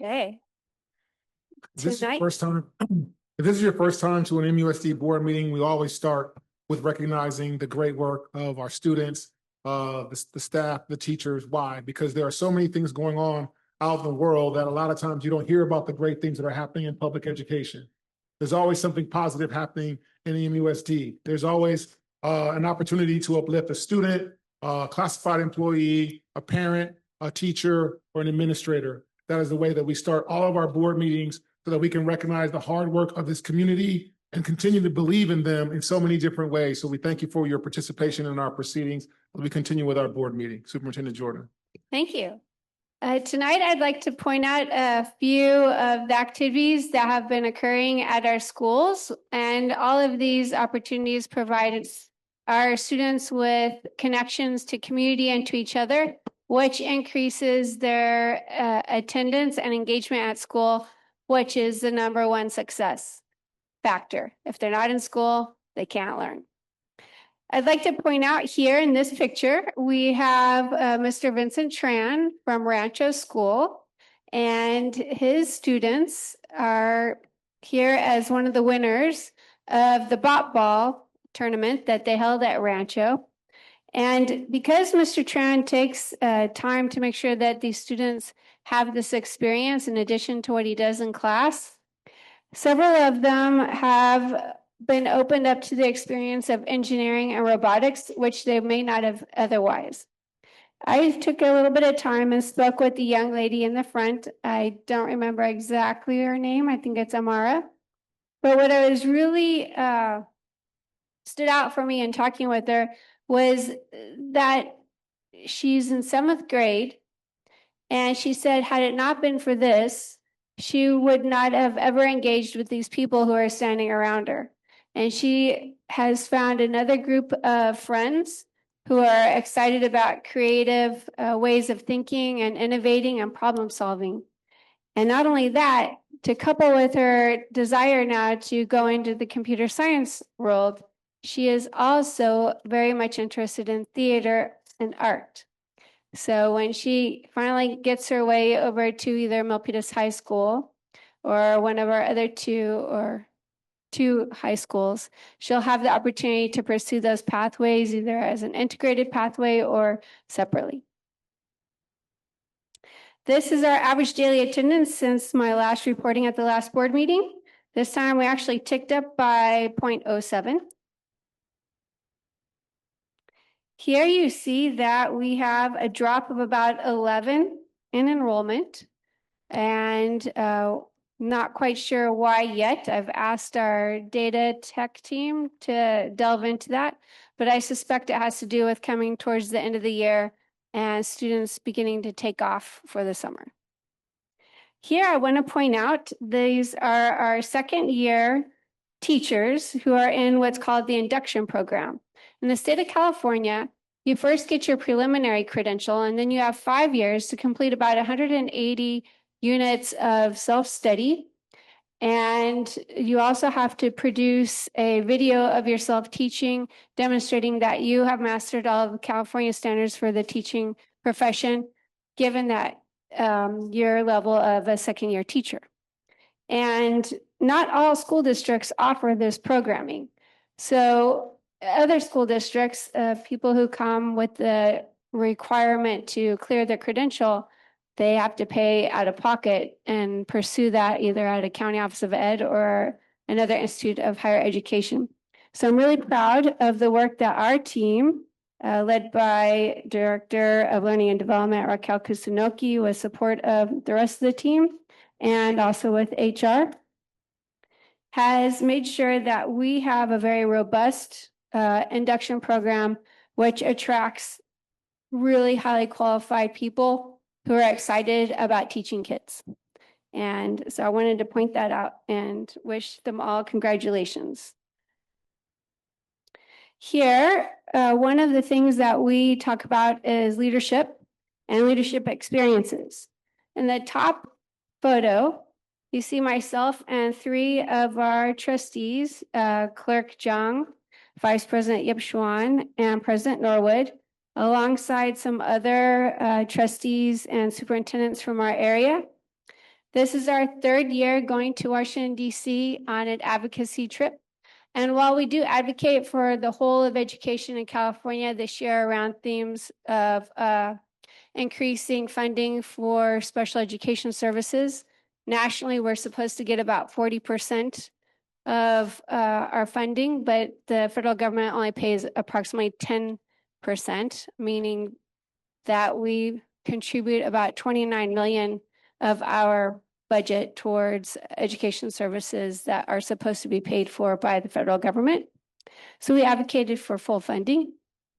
Okay. If this is your Tonight, first time, if this is your first time to an MUSD board meeting, we always start with recognizing the great work of our students, the staff, the teachers. Why? Because there are so many things going on out in the world that a lot of times you don't hear about the great things that are happening in public education. There's always something positive happening in the MUSD. There's always an opportunity to uplift a student, a classified employee, a parent, a teacher, or an administrator. That is the way that we start all of our board meetings, so that we can recognize the hard work of this community and continue to believe in them in so many different ways. So we thank you for your participation in our proceedings as we continue with our board meeting. Superintendent Jordan. thank you. Tonight, I'd like to point out a few of the activities that have been occurring at our schools, and all of these opportunities provide our students with connections to community and to each other, which increases their attendance and engagement at school, which is the number one success factor. If they're not in school, they can't learn. I'd like to point out here in this picture, we have Mr. Vincent Tran from Rancho School, and his students are here as one of the winners of the Bop Ball tournament that they held at Rancho. And because Mr. Tran takes time to make sure that these students have this experience in addition to what he does in class, several of them have been opened up to the experience of engineering and robotics, which they may not have otherwise. I took a little bit of time and spoke with the young lady in the front. I don't remember exactly her name. I think it's Amara. But what I was really stood out for me in talking with her was that she's in 7th grade, and she said, had it not been for this, she would not have ever engaged with these people who are standing around her. And she has found another group of friends who are excited about creative ways of thinking and innovating and problem solving. And not only that, to couple with her desire now to go into the computer science world, she is also very much interested in theater and art. So when she finally gets her way over to either Milpitas High School or one of our other two high schools, she'll have the opportunity to pursue those pathways either as an integrated pathway or separately. This is our average daily attendance since my last reporting at the last board meeting. This time we actually ticked up by 0.07. Here you see that we have a drop of about 11 in enrollment, and not quite sure why yet. I've asked our data tech team to delve into that, but I suspect it has to do with coming towards the end of the year and students beginning to take off for the summer. Here I want to point out these are our 2nd year teachers who are in what's called the induction program. In the state of California, you first get your preliminary credential, and then you have 5 years to complete about 180 units of self-study. And you also have to produce a video of yourself teaching, demonstrating that you have mastered all of the California standards for the teaching profession, given that your level of a 2nd year teacher. And not all school districts offer this programming. So other school districts, people who come with the requirement to clear their credential, they have to pay out of pocket and pursue that either at a county office of ed or another institute of higher education. So I'm really proud of the work that our team, led by Director of Learning and Development, Raquel Kusunoki, with support of the rest of the team, and also with HR, has made sure that we have a very robust induction program, which attracts really highly qualified people who are excited about teaching kids. And so I wanted to point that out and wish them all congratulations. Here, one of the things that we talk about is leadership and leadership experiences. In the top photo, you see myself and 3 of our trustees, Clerk Zhang, Vice President Yip Xuan, and President Norwood, alongside some other trustees and superintendents from our area. This is our third year going to Washington, D.C. on an advocacy trip. And while we do advocate for the whole of education in California this year around themes of increasing funding for special education services, nationally, we're supposed to get about 40% of our funding, but the federal government only pays approximately 10%, meaning that we contribute about 29 million of our budget towards education services that are supposed to be paid for by the federal government. So we advocated for full funding.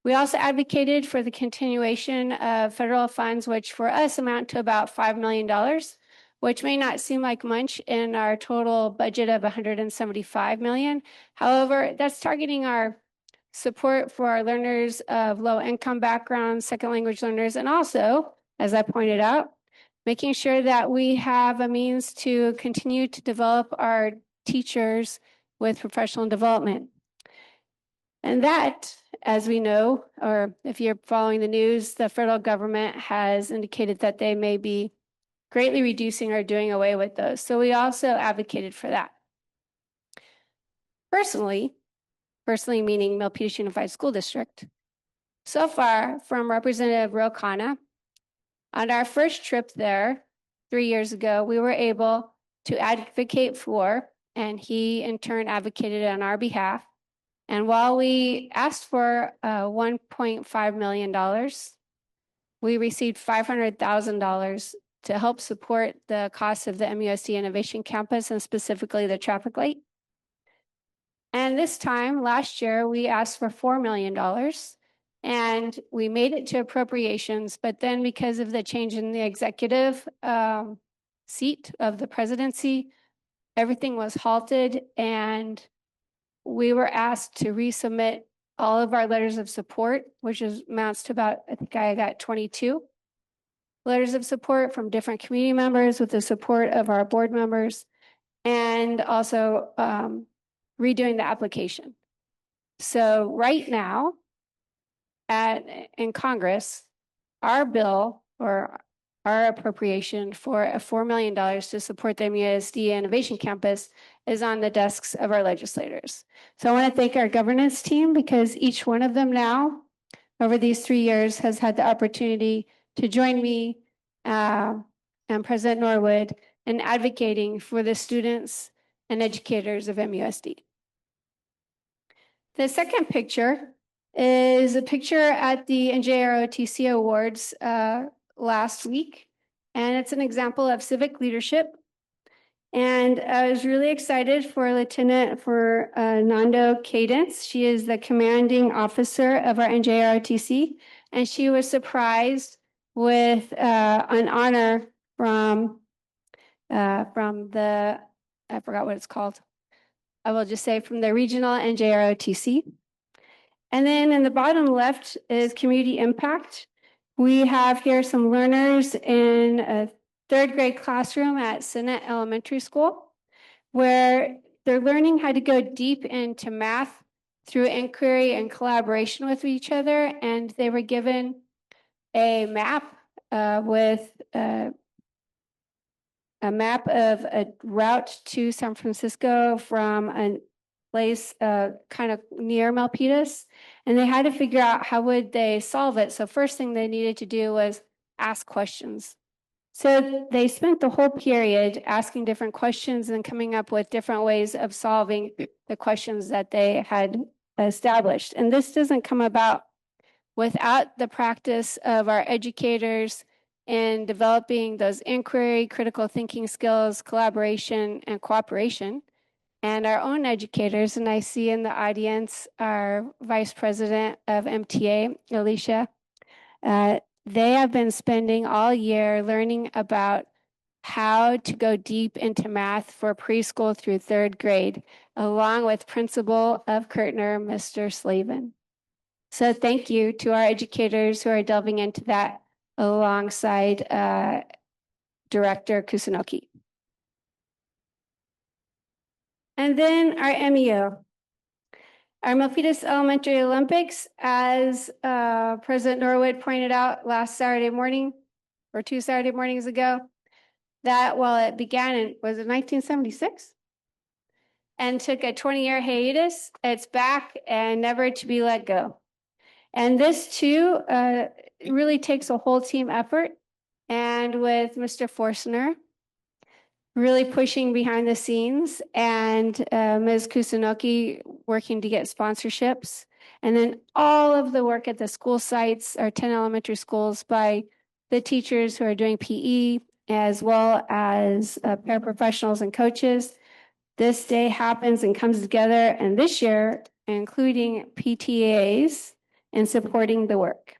We also advocated for the continuation of federal funds, which for us amount to about $5 million, which may not seem like much in our total budget of 175 million. However, that's targeting our support for our learners of low income backgrounds, second language learners, and also, as I pointed out, making sure that we have a means to continue to develop our teachers with professional development. And that, as we know, or if you're following the news, the federal government has indicated that they may be greatly reducing or doing away with those. So we also advocated for that. Personally meaning Milpitas Unified School District, so far from Representative Rokana, on our first trip there 3 years ago, we were able to advocate for, and he in turn advocated on our behalf. And while we asked for $1.5 million, we received $500,000 to help support the cost of the MUSD Innovation Campus and specifically the traffic light. And this time, last year, we asked for $4 million and we made it to appropriations. But then because of the change in the executive seat of the presidency, everything was halted and we were asked to resubmit all of our letters of support, which amounts to about, I think I got 22 letters of support from different community members with the support of our board members, and also redoing the application. So right now in Congress, our bill or our appropriation for $4 million to support the MUSD Innovation Campus is on the desks of our legislators. So I want to thank our governance team because each one of them now, over these 3 years, has had the opportunity to join me and President Norwood in advocating for the students and educators of MUSD. The second picture is a picture at the NJROTC Awards last week, and it's an example of civic leadership. And I was really excited for Lieutenant Nando Cadence. She is the commanding officer of our NJROTC, and she was surprised with an honor from the, I forgot what it's called. I will just say from the regional NJROTC. And then in the bottom left is community impact. We have here some learners in a third grade classroom at Sinnett Elementary School, where they're learning how to go deep into math through inquiry and collaboration with each other. And they were given a map with a map of a route to San Francisco from a place kind of near Milpitas, and they had to figure out how would they solve it. So first thing they needed to do was ask questions. So they spent the whole period asking different questions and coming up with different ways of solving the questions that they had established. And this doesn't come about without the practice of our educators in developing those inquiry, critical thinking skills, collaboration, and cooperation. And our own educators, and I see in the audience our Vice President of MTA, Alicia, they have been spending all year learning about how to go deep into math for preschool through third grade, along with Principal of Kirtner, Mr. Slavin. So thank you to our educators who are delving into that alongside Director Kusunoki. And then our MEO. Our Milpitas Elementary Olympics, as President Norwood pointed out last Saturday morning, or 2 Saturday mornings ago, that, while it began in, was it 1976? And took a 20-year hiatus, it's back and never to be let go. And this too really takes a whole team effort. And with Mr. Forstner really pushing behind the scenes, and Ms. Kusunoki working to get sponsorships. And then all of the work at the school sites, our 10 elementary schools, by the teachers who are doing PE, as well as paraprofessionals and coaches. This day happens and comes together, and this year, including PTAs, in supporting the work.